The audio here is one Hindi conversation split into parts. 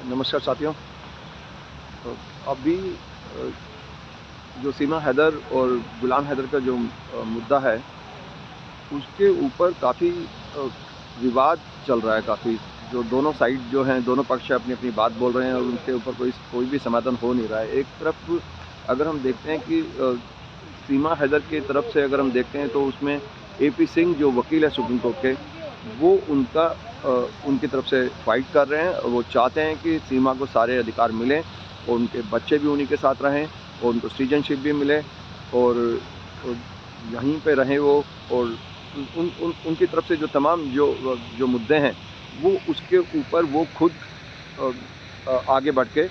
नमस्कार साथियों। अभी जो सीमा हैदर और गुलाम हैदर का जो मुद्दा है, उसके ऊपर काफ़ी विवाद चल रहा है काफ़ी। जो दोनों साइड जो हैं, दोनों पक्ष अपनी-अपनी बात बोल रहे हैं और उनके ऊपर कोई भी समाधान हो नहीं रहा है। एक तरफ अगर हम देखते हैं कि सीमा हैदर की तरफ से अगर हम देखते हैं तो उसमें एपी सिंह जो वकील है सुप्रीम कोर्ट के, वो उनकी तरफ से फाइट कर रहे हैं और वो चाहते हैं कि सीमा को सारे अधिकार मिलें और उनके बच्चे भी उन्हीं के साथ रहें और उनको सिटीजनशिप भी मिले और यहीं पे रहें वो। और उनकी तरफ से जो तमाम जो मुद्दे हैं, वो उसके ऊपर वो खुद आगे बढ़ के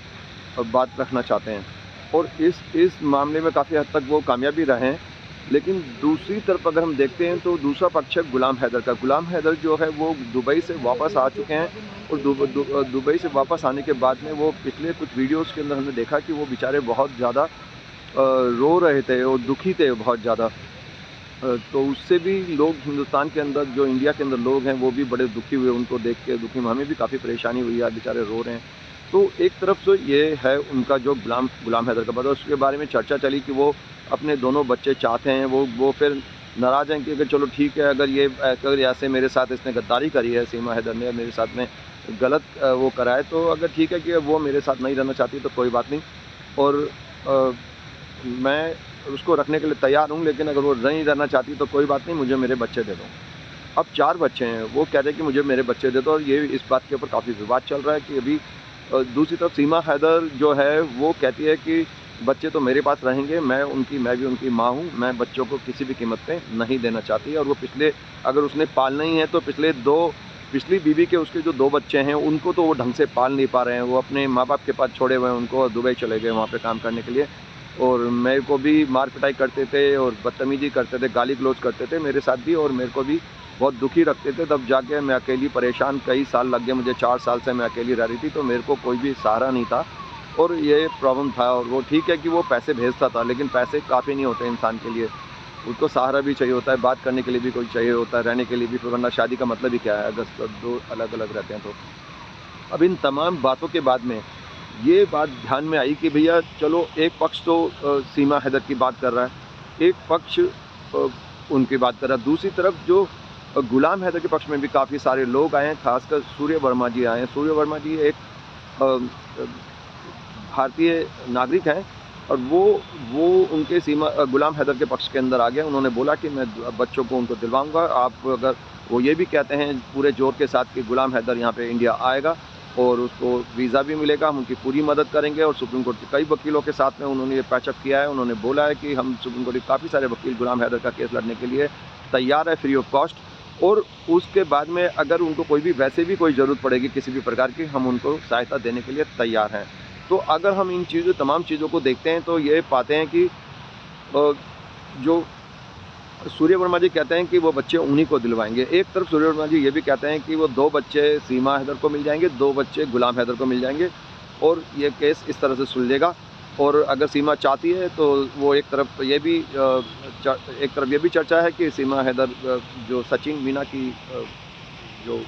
बात रखना चाहते हैं और इस मामले में काफ़ी हद तक वो कामयाब भी रहे हैं। लेकिन दूसरी तरफ अगर हम देखते हैं तो दूसरा पक्ष है गुलाम हैदर का। गुलाम हैदर जो है वो दुबई से वापस आ चुके हैं और दुबई से वापस आने के बाद में वो पिछले कुछ वीडियोज़ के अंदर हमने देखा कि वो बेचारे बहुत ज़्यादा रो रहे थे और दुखी थे बहुत ज़्यादा। तो उससे भी लोग हिंदुस्तान के अंदर, जो इंडिया के अंदर लोग हैं, वो भी बड़े दुखी हुए उनको देख के। हमें भी काफ़ी परेशानी हुई, यार बेचारे रो रहे हैं। तो एक तरफ तो ये है उनका जो गुलाम हैदर का बता, उसके बारे में चर्चा चली कि वो अपने दोनों बच्चे चाहते हैं। वो फिर नाराज़ हैं कि अगर चलो ठीक है, अगर ऐसे मेरे साथ इसने गद्दारी करी है, सीमा हैदर ने मेरे साथ में गलत वो करा है, तो अगर ठीक है कि वो मेरे साथ नहीं रहना चाहती तो कोई बात नहीं और मैं उसको रखने के लिए तैयार हूँ, लेकिन अगर वो नहीं रहना चाहती तो कोई बात नहीं, मुझे मेरे बच्चे दे दो। अब 4 बच्चे हैं, वो कहते हैं कि मुझे मेरे बच्चे दे दो और ये इस बात के ऊपर काफ़ी विवाद चल रहा है कि अभी दूसरी तरफ सीमा हैदर जो है वो कहती है कि बच्चे तो मेरे पास रहेंगे, मैं भी उनकी माँ हूँ, मैं बच्चों को किसी भी कीमत पे नहीं देना चाहती। और वो अगर उसने पालना ही है तो पिछली बीवी के उसके जो 2 बच्चे हैं उनको तो वो ढंग से पाल नहीं पा रहे हैं। वो अपने माँ-बाप के पास छोड़े हुए हैं उनको और दुबई चले गए वहाँ पे काम करने के लिए। और मेरे को भी मार पिटाई करते थे और बदतमीज़ी करते थे, गाली गलौज करते थे मेरे साथ भी और मेरे को भी बहुत दुखी रखते थे। तब जाके मैं अकेली परेशान, कई साल लग गए मुझे, 4 साल से मैं अकेली रह रही थी, तो मेरे को कोई भी सहारा नहीं था और ये प्रॉब्लम था। और वो ठीक है कि वो पैसे भेजता था, लेकिन पैसे काफ़ी नहीं होते इंसान के लिए। उसको सहारा भी चाहिए होता है, बात करने के लिए भी कोई चाहिए होता है, रहने के लिए भी, वरना शादी का मतलब ही क्या है अगर 2 अलग-अलग रहते हैं तो। अब इन तमाम बातों के बाद में ये बात ध्यान में आई कि भैया चलो, एक पक्ष तो सीमा हैदर की बात कर रहा है, एक पक्ष उनकी बात कर रहा है, दूसरी तरफ जो गुलाम हैदर के पक्ष में भी काफ़ी सारे लोग आए हैं, खासकर सूर्य वर्मा जी आए हैं। सूर्य वर्मा जी एक भारतीय नागरिक हैं और वो उनके गुलाम हैदर के पक्ष के अंदर आ गए। उन्होंने बोला कि मैं बच्चों को उनको दिलवाऊँगा। आप अगर वो ये भी कहते हैं पूरे ज़ोर के साथ कि गुलाम हैदर यहाँ पे इंडिया आएगा और उसको वीज़ा भी मिलेगा, हम उनकी पूरी मदद करेंगे। और सुप्रीम कोर्ट के कई वकीलों के साथ में उन्होंने ये पैचअप किया है। उन्होंने बोला है कि हम सुप्रीम कोर्ट के काफ़ी सारे वकील गुलाम हैदर का केस लड़ने के लिए तैयार है फ्री ऑफ कॉस्ट। और उसके बाद में अगर उनको वैसे भी कोई ज़रूरत पड़ेगी किसी भी प्रकार की, हम उनको सहायता देने के लिए तैयार हैं। तो अगर हम इन तमाम चीज़ों को देखते हैं तो ये पाते हैं कि जो सूर्य वर्मा जी कहते हैं कि वो बच्चे उन्हीं को दिलवाएंगे। एक तरफ सूर्य वर्मा जी ये भी कहते हैं कि वो 2 बच्चे सीमा हैदर को मिल जाएंगे, 2 बच्चे गुलाम हैदर को मिल जाएंगे और ये केस इस तरह से सुलझेगा। और अगर सीमा चाहती है तो वो एक तरफ ये भी चर्चा है कि सीमा हैदर जो सचिन मीना की जो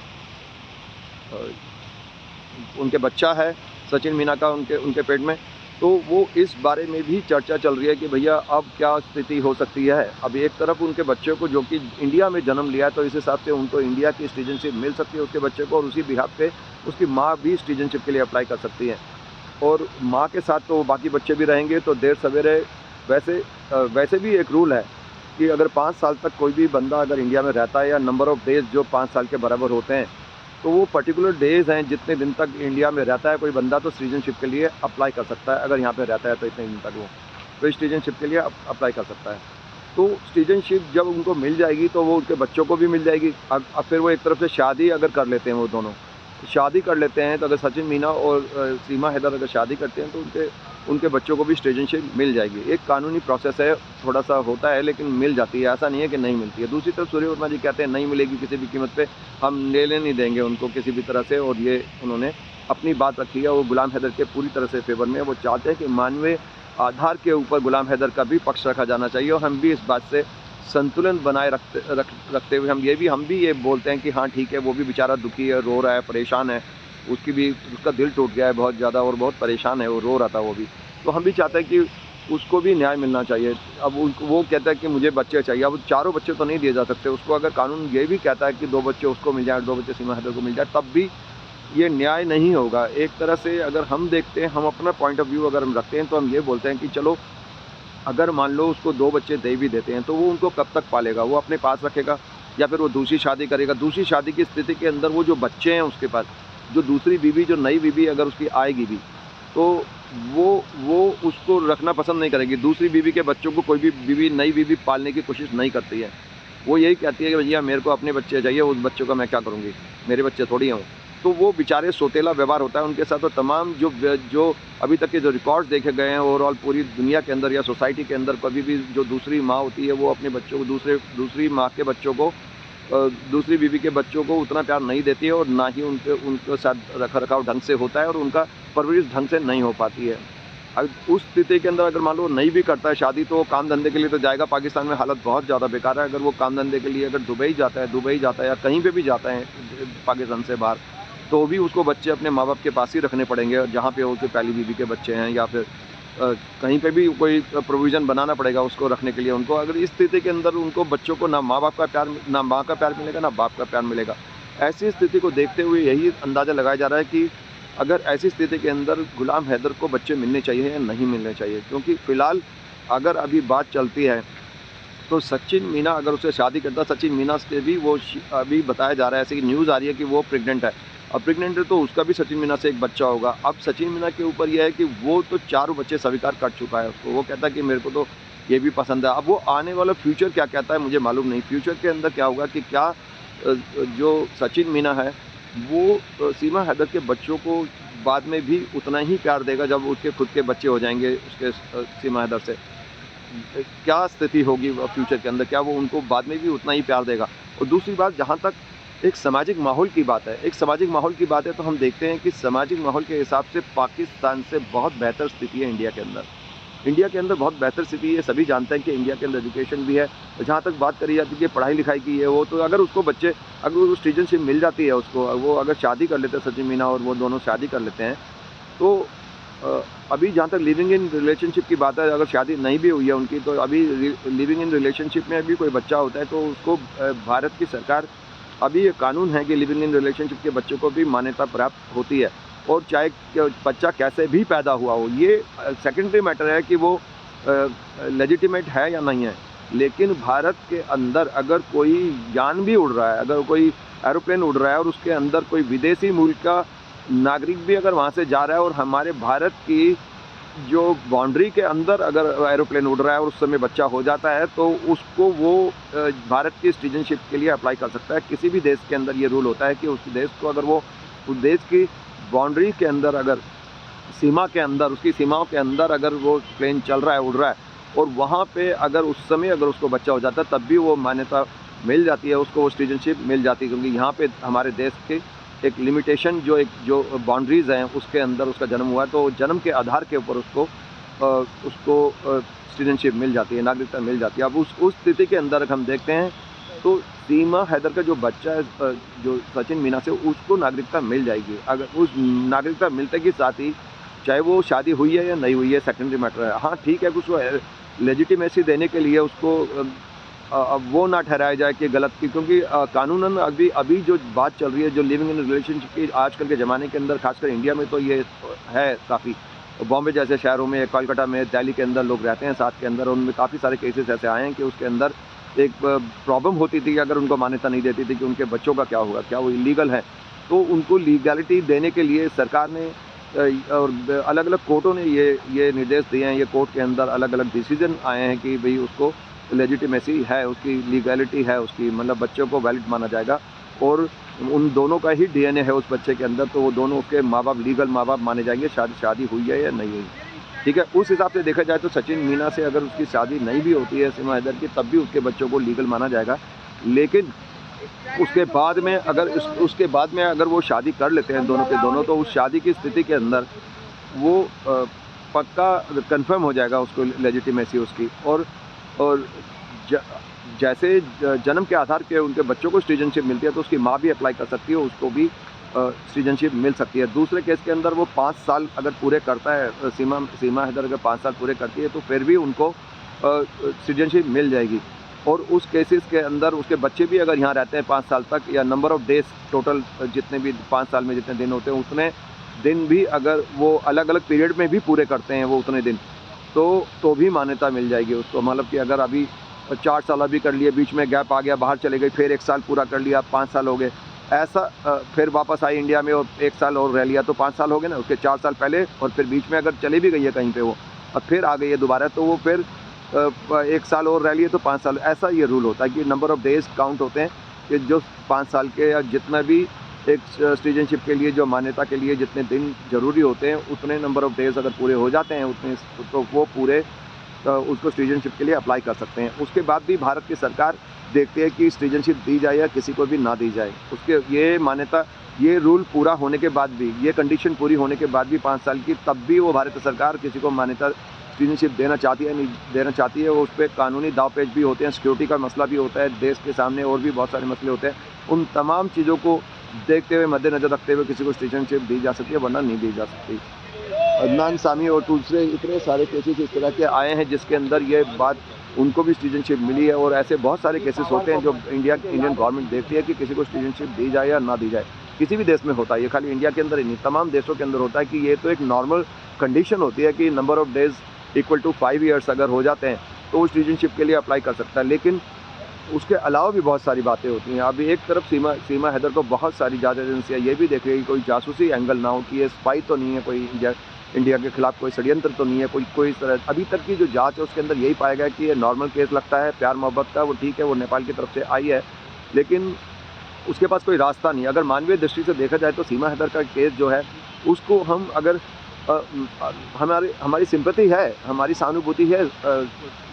उनके बच्चा है, सचिन मीना का उनके पेट में, तो वो इस बारे में भी चर्चा चल रही है कि भैया अब क्या स्थिति हो सकती है। अब एक तरफ उनके बच्चे को, जो कि इंडिया में जन्म लिया है, तो इस हिसाब से उनको इंडिया की सिटीजनशिप मिल सकती है उसके बच्चे को, और उसी बिहाफ पे उसकी माँ भी सिटीजनशिप के लिए अप्लाई कर सकती है और माँ के साथ तो बाकी बच्चे भी रहेंगे। तो देर सवेरे वैसे भी एक रूल है कि अगर 5 साल तक कोई भी बंदा अगर इंडिया में रहता है, या नंबर ऑफ़ डेज़ जो 5 साल के बराबर होते हैं, तो वो पर्टिकुलर डेज़ हैं जितने दिन तक इंडिया में रहता है कोई बंदा, तो सिटीजनशिप के लिए अप्लाई कर सकता है। अगर यहाँ पे रहता है तो इतने दिन तक वो तो सिटीजनशिप के लिए अप्लाई कर सकता है। तो सिटीजनशिप जब उनको मिल जाएगी तो वो उनके बच्चों को भी मिल जाएगी। अब फिर वो एक तरफ से शादी अगर कर लेते हैं, वो दोनों शादी कर लेते हैं, तो अगर सचिन मीना और सीमा हैदर अगर शादी करते हैं तो उनके बच्चों को भी सिटीजनशिप मिल जाएगी। एक कानूनी प्रोसेस है, थोड़ा सा होता है, लेकिन मिल जाती है, ऐसा नहीं है कि नहीं मिलती है। दूसरी तरफ सूर्य वर्मा जी कहते हैं नहीं मिलेगी किसी भी कीमत पे, हम लेने नहीं देंगे उनको किसी भी तरह से। और ये उन्होंने अपनी बात रखी है, वो गुलाम हैदर के पूरी तरह से फेवर में। वो चाहते हैं कि मानवीय आधार के ऊपर गुलाम हैदर का भी पक्ष रखा जाना चाहिए और हम भी इस बात से संतुलन बनाए रखते हुए हम भी ये बोलते हैं कि हाँ ठीक है, वो भी बेचारा दुखी है, रो रहा है, परेशान है, उसकी भी उसका दिल टूट गया है बहुत ज़्यादा और बहुत परेशान है, वो रो रहा था वो भी। तो हम भी चाहते हैं कि उसको भी न्याय मिलना चाहिए। अब उनको वो कहता है कि मुझे बच्चे चाहिए, अब चारों बच्चे तो नहीं दिए जा सकते उसको। अगर कानून ये भी कहता है कि 2 बच्चे उसको मिल जाएँ, 2 बच्चे सीमा हैदर को मिल जाए, तब भी ये न्याय नहीं होगा। एक तरह से अगर हम देखते हैं, हम अपना पॉइंट ऑफ व्यू अगर हम रखते हैं, तो हम ये बोलते हैं कि चलो, अगर मान लो उसको 2 बच्चे दे भी देते हैं, तो वो उनको कब तक पालेगा? वो अपने पास रखेगा या फिर वो दूसरी शादी करेगा? दूसरी शादी की स्थिति के अंदर वो जो बच्चे हैं उसके पास, जो दूसरी बीवी, जो नई बीवी अगर उसकी आएगी भी, तो वो उसको रखना पसंद नहीं करेगी। दूसरी बीवी के बच्चों को कोई भी बीवी, नई बीवी पालने की कोशिश नहीं करती है। वो यही कहती है कि भैया मेरे को अपने बच्चे चाहिए, उस बच्चों का मैं क्या करूँगी? मेरे बच्चे थोड़ी हैं वो। तो वो बेचारे सौतेला व्यवहार होता है उनके साथ। और तमाम जो अभी तक के जो रिकॉर्ड्स देखे गए हैं ओवरऑल पूरी दुनिया के अंदर या सोसाइटी के अंदर, कभी भी जो दूसरी माँ होती है वो अपने बच्चों को, दूसरी माँ के बच्चों को, दूसरी बीवी के बच्चों को उतना प्यार नहीं देती है, और ना ही उनके साथ रख-रखाव ढंग से होता है, और उनका परवरिश ढंग से नहीं हो पाती है। अब उस स्थिति के अंदर अगर मान लो नहीं भी करता है शादी, तो काम धंधे के लिए तो जाएगा। पाकिस्तान में हालत बहुत ज़्यादा बेकार है। अगर वो काम धंधे के लिए अगर दुबई जाता है या कहीं पे भी जाता है पाकिस्तान से बाहर, तो भी उसको बच्चे अपने माँ बाप के पास ही रखने पड़ेंगे, जहाँ पे उसकी पहली बीवी के बच्चे हैं, या फिर कहीं पे भी कोई प्रोविज़न बनाना पड़ेगा उसको रखने के लिए उनको। अगर इस स्थिति के अंदर उनको बच्चों को ना माँ बाप का प्यार, ना माँ का प्यार मिलेगा, ना बाप का प्यार मिलेगा। ऐसी स्थिति को देखते हुए यही अंदाज़ा लगाया जा रहा है कि अगर ऐसी स्थिति के अंदर गुलाम हैदर को बच्चे मिलने चाहिए या नहीं मिलने चाहिए। क्योंकि फ़िलहाल अगर अभी बात चलती है, तो सचिन मीना अगर उससे शादी करता, सचिन मीना से भी वो अभी बताया जा रहा है, ऐसी कि न्यूज़ आ रही है कि वो प्रेग्नेंट है। अब प्रेग्नेंट है तो उसका भी सचिन मीना से एक बच्चा होगा। अब सचिन मीना के ऊपर ये है कि वो तो चारों बच्चे स्वीकार कर चुका है उसको। वो कहता है कि मेरे को तो ये भी पसंद है। अब वो आने वाला फ्यूचर क्या कहता है मुझे मालूम नहीं। फ्यूचर के अंदर क्या होगा कि क्या जो सचिन मीना है वो सीमा हैदर के बच्चों को बाद में भी उतना ही प्यार देगा जब उसके खुद के बच्चे हो जाएँगे उसके सीमा हैदर से। क्या स्थिति होगी फ्यूचर के अंदर, क्या वो उनको बाद में भी उतना ही प्यार देगा? और दूसरी बात, जहाँ तक एक सामाजिक माहौल की बात है, तो हम देखते हैं कि सामाजिक माहौल के हिसाब से पाकिस्तान से बहुत बेहतर स्थिति है इंडिया के अंदर। इंडिया के अंदर बहुत बेहतर स्थिति है, सभी जानते हैं कि इंडिया के अंदर एजुकेशन भी है। जहाँ तक बात करी जाती है पढ़ाई लिखाई की, है वो, तो अगर उसको बच्चे, अगर वो सिटीजनशिप मिल जाती है उसको, वो अगर शादी कर लेते हैं, सचिन मीना और वो दोनों शादी कर लेते हैं, तो अभी जहाँ तक लिविंग इन रिलेशनशिप की बात है, अगर शादी नहीं भी हुई है उनकी, तो अभी लिविंग इन रिलेशनशिप में अभी कोई बच्चा होता है तो उसको भारत की सरकार, अभी ये कानून है कि लिविंग इन रिलेशनशिप के बच्चों को भी मान्यता प्राप्त होती है। और चाहे बच्चा कैसे भी पैदा हुआ हो, ये सेकेंडरी मैटर है कि वो लेजिटिमेट है या नहीं है। लेकिन भारत के अंदर अगर कोई यान भी उड़ रहा है, अगर कोई एरोप्लेन उड़ रहा है और उसके अंदर कोई विदेशी मुल्क का नागरिक भी अगर वहाँ से जा रहा है, और हमारे भारत की जो बाउंड्री के अंदर अगर एरोप्लेन उड़ रहा है और उस समय बच्चा हो जाता है, तो उसको वो भारत की सिटीजनशिप के लिए अप्लाई कर सकता है। किसी भी देश के अंदर ये रूल होता है कि उस देश को, अगर वो उस देश की बाउंड्री के अंदर, अगर सीमा के अंदर, उसकी सीमाओं के अंदर अगर वो प्लेन चल रहा है, उड़ रहा है, और वहाँ पे अगर उस समय अगर उसको बच्चा हो जाता है, तब भी वो मान्यता मिल जाती है उसको, वो सिटीजनशिप मिल जाती है। क्योंकि यहाँ पे हमारे देश के एक लिमिटेशन, जो बाउंड्रीज़ हैं उसके अंदर उसका जन्म हुआ है, तो जन्म के आधार के ऊपर उसको सिटीजनशिप मिल जाती है, नागरिकता मिल जाती है। अब उस स्थिति के अंदर हम देखते हैं तो सीमा हैदर का जो बच्चा है, जो सचिन मीना से, उसको नागरिकता मिल जाएगी। अगर उस नागरिकता मिलते के साथ ही, चाहे वो शादी हुई है या नहीं हुई है, सेकेंडरी मैटर है। हाँ ठीक है, उसको लेजिटिमेसी देने के लिए उसको अब वो ना ठहराया जाए कि गलत की, क्योंकि कानूनन अभी जो बात चल रही है, जो लिविंग इन रिलेशनशिप की आजकल के ज़माने के अंदर, खासकर इंडिया में तो ये है काफ़ी। बॉम्बे जैसे शहरों में, कोलकाता में, दिल्ली के अंदर लोग रहते हैं साथ के अंदर, उनमें काफ़ी सारे केसेस ऐसे आए हैं कि उसके अंदर एक प्रॉब्लम होती थी कि अगर उनको मान्यता नहीं देती थी कि उनके बच्चों का क्या होगा, क्या वो इलीगल है। तो उनको लीगैलिटी देने के लिए सरकार ने और अलग-अलग कोर्टों ने ये निर्देश दिए हैं। ये कोर्ट के अंदर अलग-अलग डिसीजन आए हैं कि भई उसको लेजिटिमेसी है, उसकी लीगैलिटी है, उसकी मतलब बच्चों को वैलिड माना जाएगा, और उन दोनों का ही डीएनए है उस बच्चे के अंदर, तो वो दोनों उसके माँ-बाप, लीगल माँ-बाप माने जाएंगे, शादी हुई है या नहीं हुई। ठीक है, उस हिसाब से देखा जाए तो सचिन मीना से अगर उसकी शादी नहीं भी होती है सीमा हैदर की, तब भी उसके बच्चों को लीगल माना जाएगा। लेकिन उसके बाद में अगर वो शादी कर लेते हैं दोनों के दोनों, तो उस शादी की स्थिति के अंदर वो पक्का कन्फर्म हो जाएगा उसको लेजिटिमेसी उसकी। और जैसे जन्म के आधार पे उनके बच्चों को सिटीजनशिप मिलती है, तो उसकी माँ भी अप्लाई कर सकती है, उसको भी सिटीजनशिप मिल सकती है। दूसरे केस के अंदर वो 5 साल अगर पूरे करता है, सीमा हैदर अगर 5 साल पूरे करती है तो फिर भी उनको सिटीजनशिप मिल जाएगी। और उस केसेस के अंदर उसके बच्चे भी अगर यहाँ रहते हैं 5 साल तक, या नंबर ऑफ़ डेज़ टोटल जितने भी 5 साल में जितने दिन होते हैं उतने दिन भी अगर वो अलग अलग पीरियड में भी पूरे करते हैं वो उतने दिन, तो भी मान्यता मिल जाएगी उसको। मतलब कि अगर अभी 4 साल अभी कर लिए, बीच में गैप आ गया, बाहर चले गए, फिर 1 साल पूरा कर लिया, 5 साल हो गए, ऐसा फिर वापस आई इंडिया में और 1 साल और रह लिया तो 5 साल हो गए ना। उसके 4 साल पहले और फिर बीच में अगर चली भी गई है कहीं पे वो और फिर आ गई है दोबारा, तो वो फिर 1 साल और रह लिए तो 5 साल। ऐसा ये रूल होता है कि नंबर ऑफ़ डेज़ काउंट होते हैं कि जो 5 साल के या जितना भी एक सिटीजनशिप के लिए जो मान्यता के लिए जितने दिन ज़रूरी होते हैं उतने नंबर ऑफ़ डेज़ अगर पूरे हो जाते हैं उतने, तो वो पूरे उसको सिटीजनशिप के लिए अप्लाई कर सकते हैं। उसके बाद भी भारत की सरकार देखती है कि सिटीजनशिप दी जाए या किसी को भी ना दी जाए। उसके ये मान्यता, ये रूल पूरा होने के बाद भी, ये कंडीशन पूरी होने के बाद भी 5 साल की, तब भी वो भारत सरकार किसी को मान्यता सिटीजनशिप देना चाहती है नहीं देना चाहती है। वो उस पर कानूनी दावपेच भी होते हैं, सिक्योरिटी का मसला भी होता है देश के सामने, और भी बहुत सारे मसले होते हैं। उन तमाम चीज़ों को देखते हुए, मद्देनज़र रखते हुए किसी को सिटीजनशिप दी जा सकती है, वरना नहीं दी जा सकती। अदनान सामी और दूसरे इतने सारे केसेस इस तरह के आए हैं जिसके अंदर ये बात उनको भी सिटीजनशिप मिली है। और ऐसे बहुत सारे केसेस होते हैं जो इंडियन गवर्नमेंट देखती है कि किसी को सिटीजनशिप दी जाए या ना दी जाए। किसी भी देश में होता है, ये खाली इंडिया के अंदर ही नहीं, तमाम देशों के अंदर होता है कि ये तो एक नॉर्मल कंडीशन होती है कि number of days equal to 5 years अगर हो जाते हैं तो वो सिटीजनशिप के लिए अप्लाई कर सकता है। लेकिन उसके अलावा भी बहुत सारी बातें होती हैं। अभी एक तरफ सीमा हैदर को बहुत सारी जांच एजेंसियाँ ये भी देख रही है कि कोई जासूसी एंगल ना हो, कि ये स्पाई तो नहीं है, कोई इंडिया के खिलाफ कोई षड्यंत्र तो नहीं है, कोई इस तरह। अभी तक की जो जांच है उसके अंदर यही पाया गया कि ये नॉर्मल केस लगता है, प्यार मोहब्बत का, वो ठीक है, वो नेपाल की तरफ से आई है, लेकिन उसके पास कोई रास्ता नहीं है। अगर मानवीय दृष्टि से देखा जाए तो सीमा हैदर का केस जो है उसको हम अगर हमारी सिंपैथी है, हमारी सहानुभूति है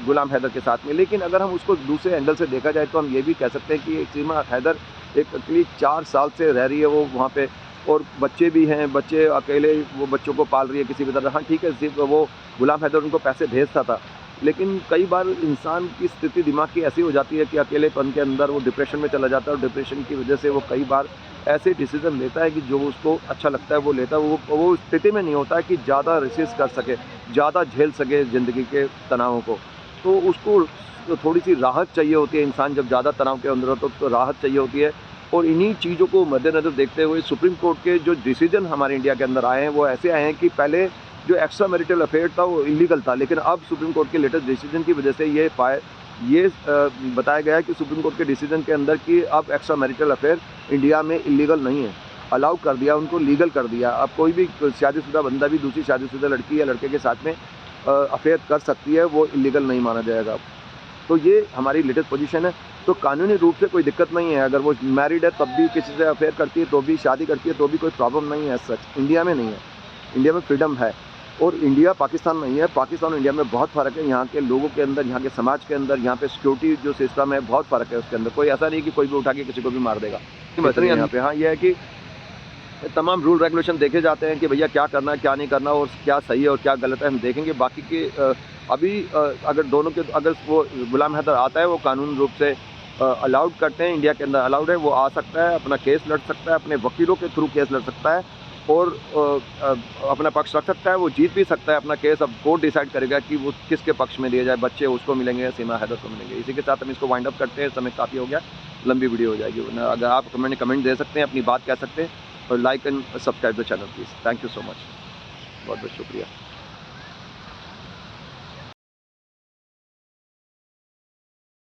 गुलाम हैदर के साथ में, लेकिन अगर हम उसको दूसरे एंगल से देखा जाए तो हम ये भी कह सकते हैं कि सीमा हैदर एक अकेली 4 साल से रह रही है वो वहाँ पे, और बच्चे भी हैं, बच्चे अकेले वो बच्चों को पाल रही है किसी भी तरह। हाँ ठीक है, सिर्फ वो गुलाम हैदर उनको पैसे भेजता था, लेकिन कई बार इंसान की स्थिति दिमाग की ऐसी हो जाती है कि अकेलेपन के अंदर वो डिप्रेशन में चला जाता है, और डिप्रेशन की वजह से वो कई बार ऐसे डिसीज़न लेता है कि जो उसको अच्छा लगता है वो लेता है। वो स्थिति में नहीं होता है कि ज़्यादा रेसिस्ट कर सके, ज़्यादा झेल सके ज़िंदगी के तनावों को, तो उसको थोड़ी सी राहत चाहिए होती है। इंसान जब ज़्यादा तनाव के अंदर होता है तो राहत चाहिए होती है। और इन्हीं चीज़ों को मद्देनज़र देखते हुए सुप्रीम कोर्ट के जो डिसीजन हमारे इंडिया के अंदर आए हैं वो ऐसे आए हैं कि पहले जो एक्स्ट्रा मैरिटल अफेयर था वो इलीगल था, लेकिन अब सुप्रीम कोर्ट के लेटेस्ट डिसीजन की वजह से ये बताया गया है कि सुप्रीम कोर्ट के डिसीजन के अंदर कि अब एक्स्ट्रा मैरिटल अफेयर इंडिया में इलीगल नहीं है, अलाउ कर दिया, उनको लीगल कर दिया। अब कोई भी शादीशुदा बंदा भी दूसरी शादीशुदा लड़की या लड़के के साथ में अफेयर कर सकती है, वो इलीगल नहीं माना जाएगा। तो ये हमारी लेटेस्ट पोजीशन है। तो कानूनी रूप से कोई दिक्कत नहीं है, अगर वो मैरिड है तब भी किसी से अफेयर करती है, तो भी शादी करती है तो भी कोई प्रॉब्लम नहीं है। सच इंडिया में नहीं है, इंडिया में फ्रीडम है। और इंडिया पाकिस्तान नहीं है, पाकिस्तान और इंडिया में बहुत फ़र्क है। यहाँ के लोगों के अंदर, यहाँ के समाज के अंदर, यहाँ पे सिक्योरिटी जो सिस्टम है बहुत फ़र्क है उसके अंदर। कोई ऐसा नहीं कि कोई भी उठा के किसी को भी मार देगा, मतलब यहाँ पे। हाँ, ये है कि तमाम रूल रेगुलेशन देखे जाते हैं कि भैया क्या करना है, क्या नहीं करना, और क्या सही है और क्या गलत है, हम देखेंगे। बाकी के अभी अगर दोनों के, अगर वो गुलाम हैदर आता है, वो कानून रूप से अलाउड करते हैं, इंडिया के अंदर अलाउड है, वो आ सकता है, अपना केस लड़ सकता है, अपने वकीलों के थ्रू केस लड़ सकता है और अपना पक्ष रख सकता है, वो जीत भी सकता है अपना केस। अब कोर्ट डिसाइड करेगा कि वो किसके पक्ष में दिया जाए, बच्चे उसको मिलेंगे या सीमा हैदर को मिलेंगे। इसी के साथ हम इसको वाइंड अप करते हैं, समय काफ़ी हो गया, लंबी वीडियो हो जाएगी। अगर आप कमेंट दे सकते हैं, अपनी बात कह सकते हैं, और like and subscribe the channel please. Thank you so much, बहुत बहुत शुक्रिया।